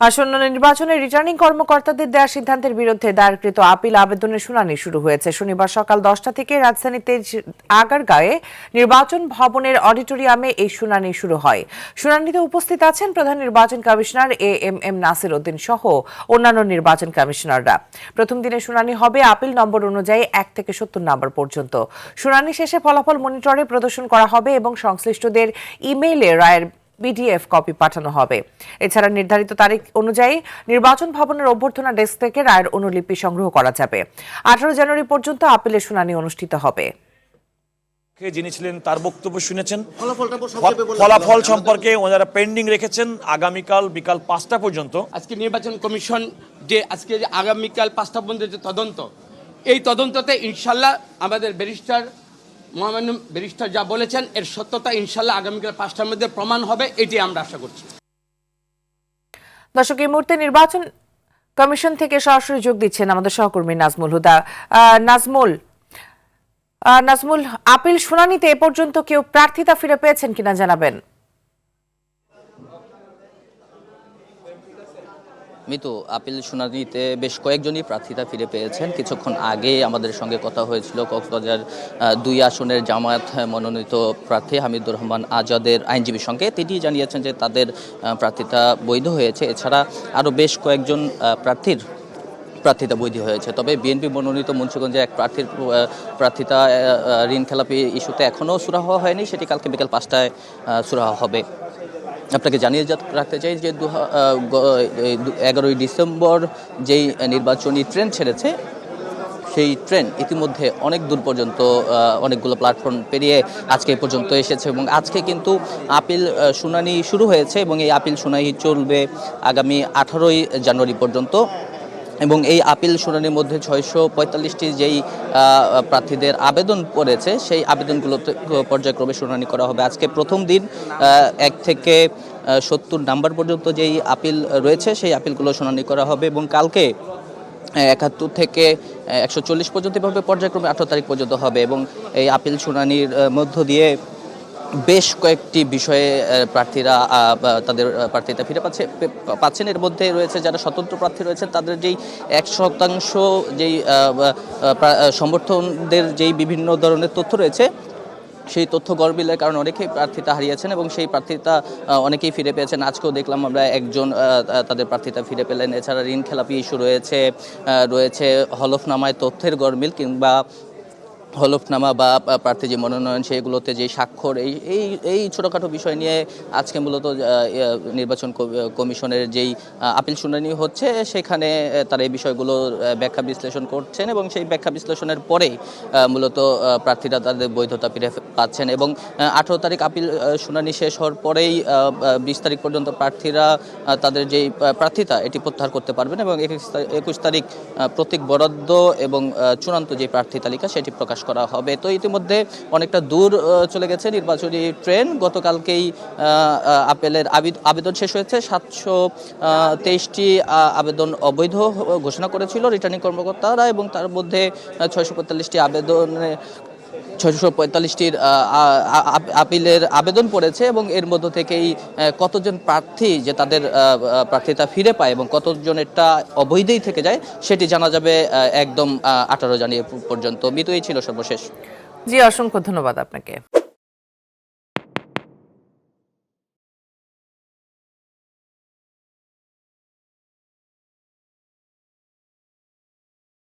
আসন্ন নির্বাচনে রিটার্নিং কর্মকর্তাদের দেওয়া সিদ্ধান্তের বিরুদ্ধে দায়েরকৃত আপিল আবেদনের শুনানি শুরু হয়েছে। শনিবার সকাল 10টা থেকে রাজধানীতে আগারগাঁয়ে নির্বাচন ভবনের অডিটোরিয়ামে এই শুনানি শুরু হয়। শুনানিতে উপস্থিত আছেন প্রধান নির্বাচন কমিশনার এএমএম নাসির উদ্দিন সহ অন্যান্য নির্বাচন কমিশনাররা। প্রথম দিনে শুনানি হবে আপিল নম্বর অনুযায়ী 1 থেকে 70 নম্বর পর্যন্ত। শুনানি শেষে ফলাফল মনিটরে প্রদর্শন করা হবে এবং সংশ্লিষ্টদের ইমেইলে রায়ের পিডিএফ কপি পাঠানো হবে। এছাড়া নির্ধারিত তারিখ অনুযায়ী নির্বাচন ভবনের অভ্যর্থনা ডেস্ক থেকে রায়ের অনুলিপি সংগ্রহ করা যাবে। 18 জানুয়ারি পর্যন্ত আপিলের শুনানি অনুষ্ঠিত হবে। যিনি ছিলেন তার বক্তব্য শুনেছেন। ফলাফল সম্পর্কে ওনারা পেন্ডিং রেখেছেন আগামীকাল বিকাল 5টা পর্যন্ত। আজকে নির্বাচন কমিশন যে আগামীকাল 5টা পর্যন্ত যে তদন্ত, এই তদন্ততে ইনশাল্লাহ আমাদের মহামান্য ব্যারিস্টার যা বলেছেন এর সত্যতা ইনশাল্লাহ আগামীকাল 5টার মধ্যে প্রমাণ হবে, এটি আমরা আশা করছি। দর্শক, এই মুহূর্তে নির্বাচন কমিশন থেকে সরাসরি যোগ দিচ্ছেন আমাদের সহকর্মী নাজমুল হুদা। নাজমুল, আপিল শুনানিতে এ পর্যন্ত কেউ প্রার্থিতা ফিরে পেয়েছেন কিনা জানাবেন। মিতু, আপিল শুনানিতে বেশ কয়েকজনই প্রার্থিতা ফিরে পেয়েছেন। কিছুক্ষণ আগে আমাদের সঙ্গে কথা হয়েছিল কক্সবাজার 2 আসনের জামায়াত মনোনীত প্রার্থী হামিদুর রহমান আজাদের আইনজীবীর সঙ্গে। তিনি জানিয়েছেন যে তাদের প্রার্থিতা বৈধ হয়েছে। এছাড়া আরও বেশ কয়েকজন প্রার্থিতা বৈধ হয়েছে। তবে বিএনপি মনোনীত মুন্সিগঞ্জের এক প্রার্থিতা ঋণ খেলাপি ইস্যুতে এখনও সুরাহা হয়নি, সেটি কালকে বিকেল 5টায় সুরাহা হবে। আপনাকে জানিয়ে রাখতে চাই যে 11ই ডিসেম্বর যেই নির্বাচনী ট্রেন ছেড়েছে, সেই ট্রেন ইতিমধ্যে অনেক দূর পর্যন্ত অনেকগুলো প্ল্যাটফর্ম পেরিয়ে আজকে পর্যন্ত এসেছে এবং আজকে কিন্তু আপিল শুনানি শুরু হয়েছে এবং এই আপিল শুনানি চলবে আগামী 18ই জানুয়ারি পর্যন্ত। এবং এই আপিল শুনানির মধ্যে 645টি যেই প্রার্থীদের আবেদন পড়েছে, সেই আবেদনগুলোতে পর্যায়ক্রমে শুনানি করা হবে। আজকে প্রথম দিন 1 থেকে 70 নাম্বার পর্যন্ত যেই আপিল রয়েছে, সেই আপিলগুলো শুনানি করা হবে এবং কালকে 71 থেকে 140 পর্যন্ত এভাবে পর্যায়ক্রমে 18 তারিখ পর্যন্ত হবে। এবং এই আপিল শুনানির মধ্য দিয়ে বেশ কয়েকটি বিষয়ে প্রার্থীরা তাদের প্রার্থিতা ফিরে পাচ্ছেন। এর মধ্যে রয়েছে যারা স্বতন্ত্র প্রার্থী রয়েছেন, তাদের যেই 1% যেই সমর্থনদের যেই বিভিন্ন ধরনের তথ্য রয়েছে, সেই তথ্য গরমিলের কারণে অনেকেই প্রার্থিতা হারিয়েছেন এবং সেই প্রার্থিতা অনেকেই ফিরে পেয়েছেন। আজকেও দেখলাম আমরা একজন তাদের প্রার্থিতা ফিরে পেলেন। এছাড়া ঋণ খেলাপি ইস্যু রয়েছে হলফনামায় তথ্যের গরমিল কিংবা হলফনামা বা প্রার্থী যে মনোনয়ন, সেগুলোতে যে স্বাক্ষর, এই ছোটোখাটো বিষয় নিয়ে আজকে মূলত নির্বাচন কমিশনের যেই আপিল শুনানি হচ্ছে, সেখানে তারা এই বিষয়গুলো ব্যাখ্যা বিশ্লেষণ করছেন এবং সেই ব্যাখ্যা বিশ্লেষণের পরেই মূলত প্রার্থীরা তাদের বৈধতা ফিরে পাচ্ছেন। এবং 18 তারিখ আপিল শুনানি শেষ হওয়ার পরেই 20 তারিখ পর্যন্ত প্রার্থীরা তাদের যেই প্রার্থিতা এটি প্রত্যাহার করতে পারবেন এবং 21 তারিখ প্রতীক বরাদ্দ এবং চূড়ান্ত যে প্রার্থী তালিকা সেটি প্রকাশ করা হবে। তো ইতিমধ্যে অনেকটা দূর চলে গেছে নির্বাচনী ট্রেন। গতকালকেই আপিলের আবেদন শেষ হয়েছে। 723টি আবেদন অবৈধ ঘোষণা করেছিল রিটার্নিং কর্মকর্তারা এবং তার মধ্যে 645টির আপিলের আবেদন পড়েছে এবং এর মধ্য থেকেই কতজন প্রার্থী যে তাদের প্রার্থিতা ফিরে পায় এবং কতজনেরটা অবৈধই থেকে যায়, সেটি জানা যাবে একদম 18 জানুয়ারি পর্যন্ত। মিতুই ছিল সর্বশেষ। জি, অসংখ্য ধন্যবাদ আপনাকে।